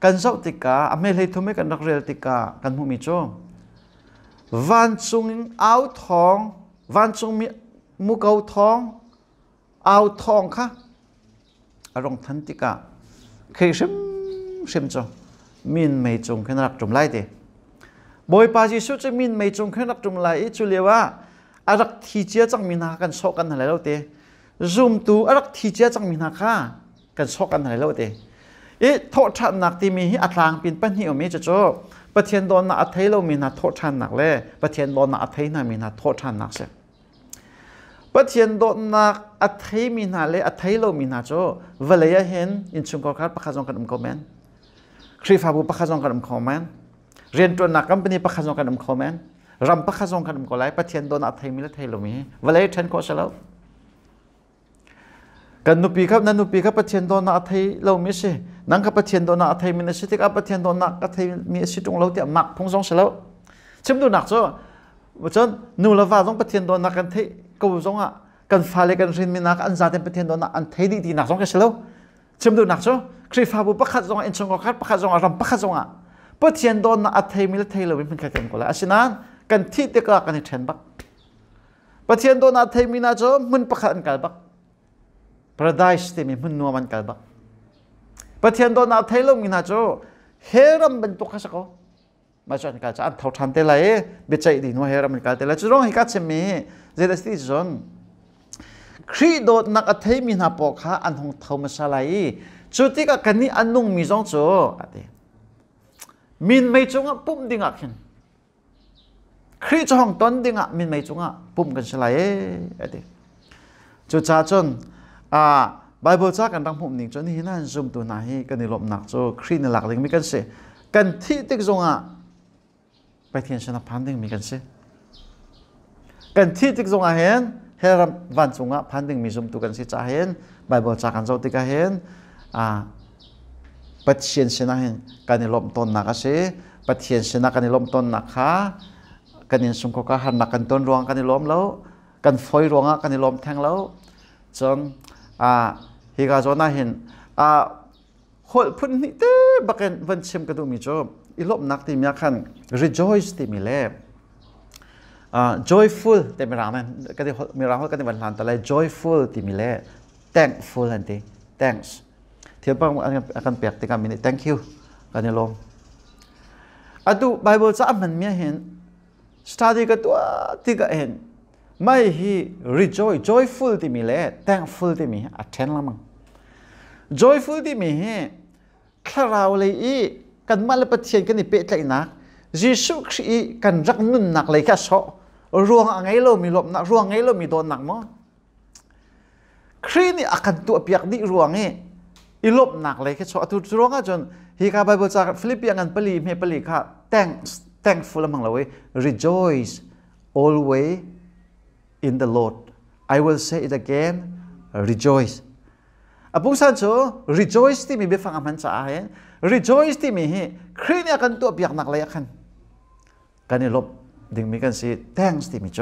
กันเจ้าติกาอเมริกาทุ่มกันรักเรียลติกากันมุมิโจวันจงเอาทองวันจงมีมุกเอาทองเอาทองค่ะอารมณ์ทันติกาเคยชิมจ้ะมินไม่จงขึ้นรักจุ่มไล่เดบอยปาจิสุจะมินไม่จงขึ้นรักจุ่มไล่จุเลียว่าอารักทีเจียจังมินากันโชกันอะไรแล้วเดซุ่มตูอารักทีเจียจังมินาค่ะกันโชกันอะไรแล้วเดโทษทันนักที่มีอัตรางเป็นปัญหาไม่จะจบประเทศโดนนักอัฐิเรามีนักโทษทันนักเลยประเทศโดนนักอัฐิน่ะมีนักโทษทันนักเสียประเทศโดนนักอัฐิมีนักเลยอัฐิเรามีนักโจเวลาเห็นอินชุมกอการประคาจงกันคอมเมนต์ครีฟาบุประคาจงกันคอมเมนต์เรียนตัวนักกัมปนีประคาจงกันคอมเมนต์รำประคาจงกันก็ไล่ประเทศโดนอัฐิมีและอัฐิเรามีเวลาเห็นก็เสร็จแล้วกันนุปีครับนันนุปีครับประเทศโดนนักอัฐิเรามีสินั่งกับประเทศโดนนักอัฐิมีในสิทธิกับประเทศโดนนักอัฐิมีสิทธิตรงเราเดี๋ยวมักพงศงเสร็จแล้วชิมดูหนักจ้ะว่าจนนูละว่าต้องประเทศโดนนักกันที่กูจงอ่ะกันฟ้าเลยกันรินมีนักอันซาเต็มประเทศโดนนักอันที่ดีหนักจงกันเสร็จแล้วชิมดูหนักจ้ะครีฟ้าบุประคัดจงอินชงกัดประคัดจงรำประคัดจงอ่ะประเทศโดนนักอัฐิมีและอัฐิเราเป็นใครกันก็แล้วอาชีนั้นกันที่เด็กกันเห็นบักประเทศโดนอัฐิมีนะจ้ะมันประคัดอันกันบักประดายสติมีมันนัวมันกันบักประเทศโดนอัฐิเรามีนะจ้ะเฮรัมเป็นตัวข้าศึกมาจนกันจะอันททันเตลัยเบใจดีนัวเฮรัมเป็นกันเตลัยจุดร้องให้กัดเสมีเจดสติจนครีโดนักอัฐิมีนาปอกฮะอันของเทามาสลายจุดที่กันนี้อันนุ่งมีจงจ้ะอะเดมินไม่จงอ่ะปุ่มดิ่งอ่ะขึ้นครีจงต้นดิ่งอ่ะมินไม่จงอ่ะปุ่มกันสลายอะเดจุดจ้าจนไบเบิลจ้ากันตั้งผมหนึ่งจนที่นั่นซุ่มตัวไหนกันในลมหนักโจครีในหลักเลยมีกันเสกันที่ติ๊กจงอ่ะไปเทียนชนะพันดึงมีกันเสกันที่ติ๊กจงอ่ะเห็นเฮรัมวันจงอ่ะพันดึงมีซุ่มตัวกันสิจ้าเห็นไบเบิลจ้ากันโจติ๊กเห็น ปัจเจียนเสนาเห็นการนิลมต้นนักเสปัจเจียนเสนาการนิลมต้นนักขาการนิสมก็หันนักกันต้นรวงการนิลมแล้วกันฝอยรวงการนิลมแทงแล้วจนฮิกาโจน่าเห็นคนพุ่นนี่เต้บักเก็นวันเชมกระดูมิโจอิลบนักที่มีอาการ rejoice ที่มีเล่joyful แต่ไม่รังนั่นก็ที่มีรังก็ที่วันหลังแต่ละ joyful ที่มีเล่ thankful อันที่ thanks เทียบกับอาการเปียกที่การมี thank you กันนี่ลมดู Bible จะมันมีเห็น study ก็ตัวที่ก็เห็นไม่ฮี rejoice joyful ที่มีเล่ thankful ที่มีattend ละมั้ง joyful ที่มีเห็นคาราเลยอีกันมาเลปเทียนกันนี่เป๊ะใจนักยิสุครีกันรักนุ่นหนักเลยแค่โซรวงไงเรามีลมหนักรวงไงเรามีโดนหนักมั้งครีนี่อาการตัวเปียกนี่รวงนี่อีลบหนักเลยแค่โซตัวรวงอ่ะจนฮีคาไบเบิลจากฟิลิปปีกันปลีเมปลีค่ะ thankful ละมั้งเราเว้ย rejoice always in the Lord I will say it again rejoiceปุ้งสันโจ rejoice ที่มีเบฟังอามันจะเห็น rejoice ที่มีครีนี่กันตัวเปียกหนักเลยกันกันนี่ลบดึงมีกันสิ thanks ที่มีโจ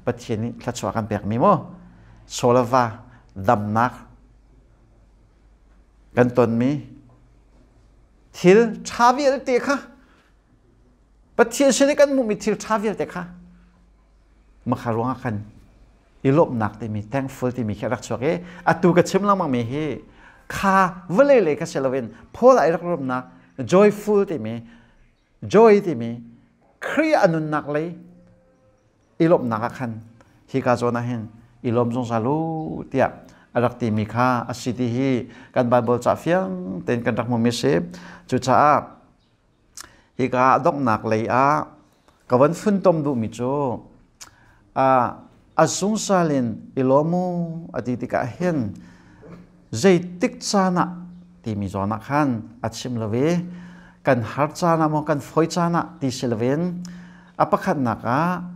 ปัจเจนี้ขัดสวากันเปียกมีมั้งโซลาวาดำนักกันต้นมีทิลชาวิลเตค่ะปัจเจชนิดกันมุมีทิลชาวิลเตค่ะมาขารวงกันอีลบหนักที่มี thankful ที่มีแค่รักษาเอตูกระชิมแล้วมันมีข้าเวลเลยก็เชลวินพอละรักรบนัก joyful ที่มี joy ที่มีครีอนุนักเลยอีลบหนักกันที่กาโจนะเห็นอีลมสงสารลูเตียรักที่มีข้าอสิทธิกันไบเบิลจะเฟียงเต็นกันรักมุมิเสพจุดจ้าที่กาดอกหนักเลยกวันฟุ้นต้มดูมิโจasung salin ilomu atitika hen zaitik chana ti mi zona khan achim love kan har chana mo kan foi chana ti silven apakhat naka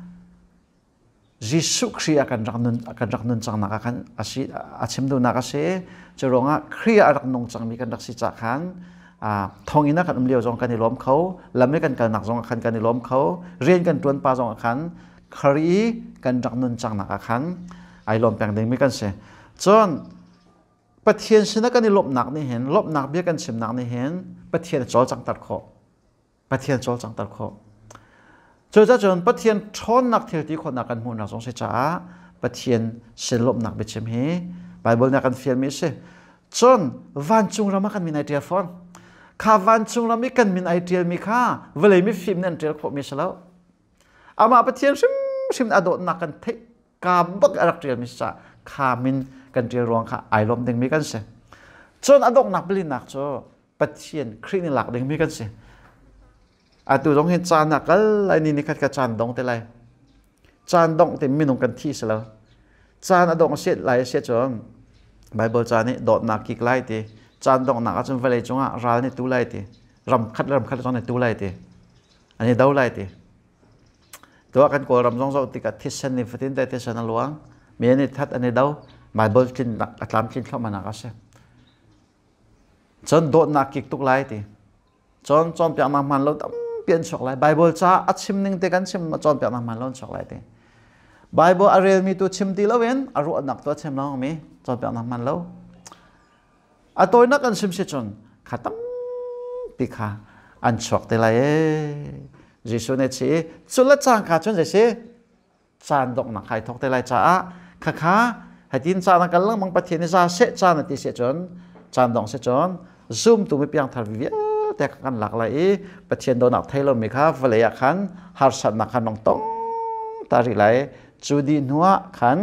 jisu khria kan raknun chang naka khan asi achim do naka se choronga khria rak nong chang mi kan rak si cha khan thongina kan umleo jong kan ni lom khau lamne kan kan nak jong khan kan ni lom khau ren kan tuan pa jong khanครีกันรักนุนจังนักขันไอลมแปลงเด้งไม่กันเสียจนปะเทียนชนะกันในลบหนักนี่เห็นลบหนักเบี้ยกันชิมหนักนี่เห็นปะเทียนโจจังตัดคอปะเทียนโจจังตัดคอจนปะเทียนช้อนนักเทียที่คนนักกันหูนักสงสัยจ้าปะเทียนเส้นลบหนักไปชิมเฮไบเบิลนักกันเฟียนมิเสจนวันจุงเรามากันมีไอเดียฟอนข้าวันจุงเราไม่กันมีไอเดียมีข้าเวลาไม่ฟิล์มนั่นเดียพอมีเสแล้วอามาปะเทียนชิมอดอนักกันเทกาบักรักเรียนมิสะขามินกันเรียนรวงค่ะไอลมดึงมีกันเสียจนอดนักบลินักโจปะเทียนครีนิหลักดึงมีกันเสียตูต้องเห็นจานนักอะไรนี่ขัดกับจานดงแต่ไรจานดงแต่ไม่นงกันที่เสียแล้วจานอดเสียไรเสียจนไบเบิลจานนี่ดอนักกิกไล่ตีจานดงนักจนเวลาจงอ่ะรานี่ตู้ไล่ตีรำคัดจนในตู้ไล่ตีอันนี้ดาวไล่ตีตัวกันกูรำจงเจ้าติดทิศนิฟตินได้ทิศนหลวงมีอันนี้ทัดอันนี้ดาวไบเบิลกินอัตลามกินเข้ามานักเสียจนโดนนักกิกตุกไล่ตีจนเปียกน้ำมันเราต้องเปลี่ยนช็อกไล่ไบเบิลจ้าอัดชิมหนึ่งเตกันชิมจนเปียกน้ำมันเราช็อกไล่ตีไบเบิลอะไรมีตัวชิมตีแล้วเว้นอารมณ์หนักตัวชิมเรามีจนเปียกน้ำมันเราตัวนักกันชิมเสียจนขัดตั้งปีขาอันช็อกแต่ไรจิสุเนชีสุดละจางขาจนจะเสียจานดอกนักใครทอกแต่ไรจ้าข้าให้ดินจานกันลังมังประเทศนี้จ้าเสียจานที่เสียจนจานดอกเสียจนซูมตัวไม่เพียงทาร์วิแต่กันหลักเลยประเทศโดนักไทยเรามีค่ะเวลาขันฮาร์สันนักขันน้องต้องตาริไลจูดีนัวขัน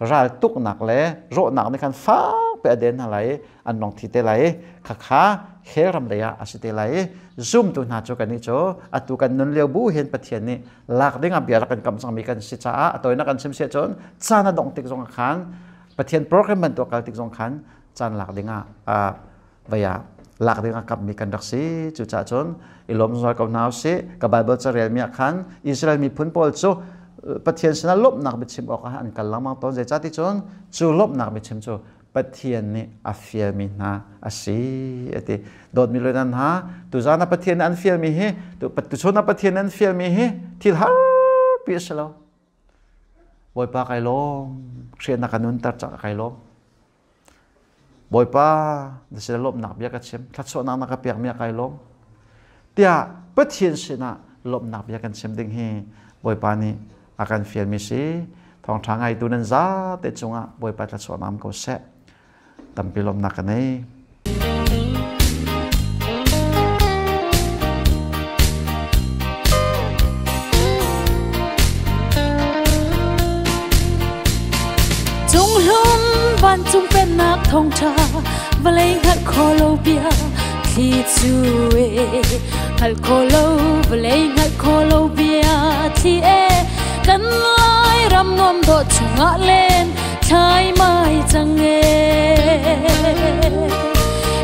รัลตุกนักเลยโรนักในขันฟ้าไปเดินอะไรอันน้องที่เตไลข้าเฮรัมเดียอาศัยเตไลซูมตัวหน้าจกันนี่โจตัวกันนุนเลี้ยวบูเห็นประเทศนี้หลักได้งับเบียร์กันกำสังมีกันสิจ้าตัวนักกันชิมเสียจนจานดองติดจงขันประเทศโปรแกรมมันตัวการติดจงขันจานหลักได้งับเบียร์หลักได้งับกับมีกันดักซีจุดจ้าจนอิลอมซอยกับนาวซีกับไบเบิลจะเรียนมีขันอิสราเอลมีพื้นพอลโจประเทศนั้นลบหนักไปชิมออกอันกันลังมังต้นใจจ้าที่จนจูลบหนักไปชิมโจป ปัทเทียนนี่อัฟเฟียมีนะอาศีติโดดมีเลยนั่นฮะตุจานะปัทเทียนอันเฟียมีเฮตุชนะปัทเทียนอันเฟียมีเฮที่ฮาปีสลาวบอยปาไกลงเชียนนักนุนตัดจากไกลงบอยปาเดี๋ยวจะลบหนักเบียกันเชมทัดโซนักนักเปียกเมียไกลงเดี๋ยวปัทเทียนสินะลบหนักเบียกันเชมดึงเฮบอยปานี่อาการเฟียมีสิทองทางไอตัวนั้นจ้าเตจงอ่ะบอยปาทัดโซน้ำเขาเสะตั้มพิลมนักนี้จงลุมวันจงเป็นนักท่องชาวันเลยหัดโคโลเบียที่จูเอหัดโคโลวันเลยหัดโคโลเบียที่เอกันไล่รำนวมโดดชงะเล่นชายไม้จังเอ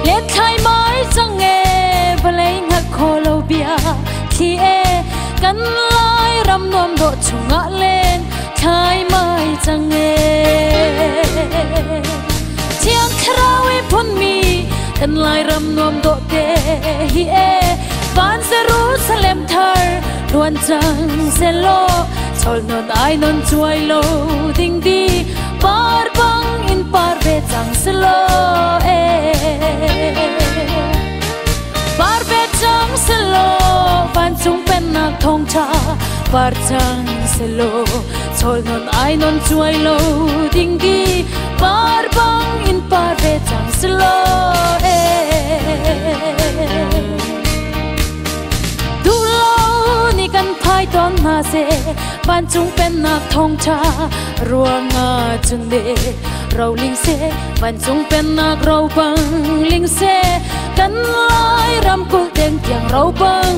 เล็ดชายไม้จังเอวันเลยหัดโคโลเบียที่เอกันไล่รำนวมโดดชงะเล่นชายไม้จังเอเที่ยงคราวไอ้พ้นมีกันไล่รำนวมโดดเดฮีเอฟันเซรูสเลมเธอรวนจังเซโลชอลนนไอนนช่วยโลดิ้งดีปาร์บังอินปาร์เวจังเซโลเอปาร์เวจังเซโลฟันจงเป็นนักท่องชาปาร์จังเซโลชอลนนไอนนช่วยโลดิ้งดีปาร์บังอินปาร์เวจังเซโลเอดูโลนี่กันพายตอนมาเซบ้านจงเป็นนักท่องชารัวงาจุนเดเราลิงเซบ้านจงเป็นนักเราบังลิงเซกันไล่รำกุลเด้งเพียงเราบัง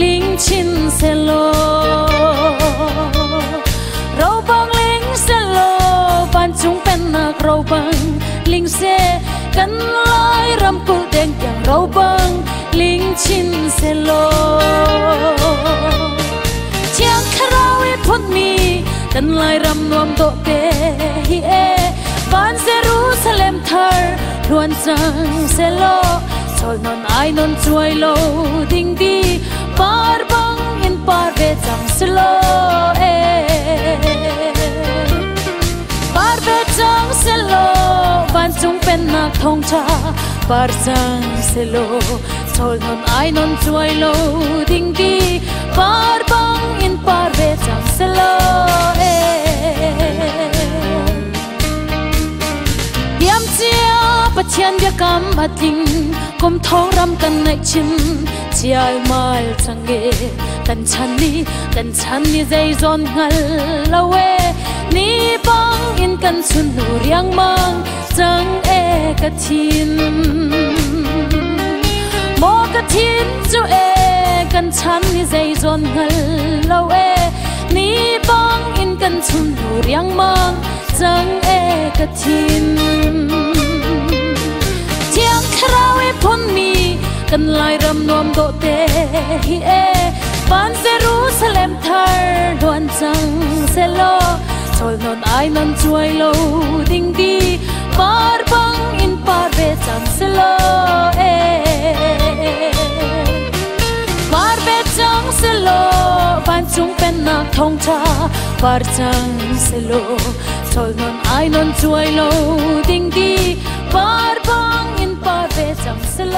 ลิงชินเซโลเราบังลิงเซโลบ้านจงเป็นนักเราบังลิงเซกันไล่รำกุลเด้งเพียงเราบังลิงชินเซโลเที่ยงคราวไอ้พ้นมีกันไล่รำนวมโตเตฮีเอบ้านเซรูสเลมเธอรวนจังเซโลชอลนนไอนนช่วยโลดิ้งดีปาร์บังอินปาร์เวจังเซโลเอปาร์เวจังเซโลบ้านจงเป็นนักท่องชาปาร์จังเซโลชอลนนไอนนช่วยโลดิ้งดีปาร์บังอินปาร์เวจังเซโลเอยามเจียปัจเจียนเบียกำมาทิ้งกลมท้องรำกันในชิมเจียมาลจังเกกันฉันนี่ใจจอนหัลละเวนี่บังอินกันสุนหูเรียงมังจังเอกทินโมกทินจูเอกันฉันนี่ใจจอนหัลละเวนี่บังอินกันสุนหูเรียงมังจังเอกทินเที่ยงคราวไอ้พ้นมีกันไล่รำนวมโดเตฮีเอบ้านเซรูสเลมเธอดวนจังเซโลชอลนนไอนนช่วยโลดิ้งดีปาร์บังอินปาร์เวจังเซโลเอปาร์เวจังเซโลบ้านจงเป็นนักท่องชาปาร์จังเซโลชอลนนไอนนช่วยโลดิ้งดีปาร์บังอินปาร์เวจังเซโล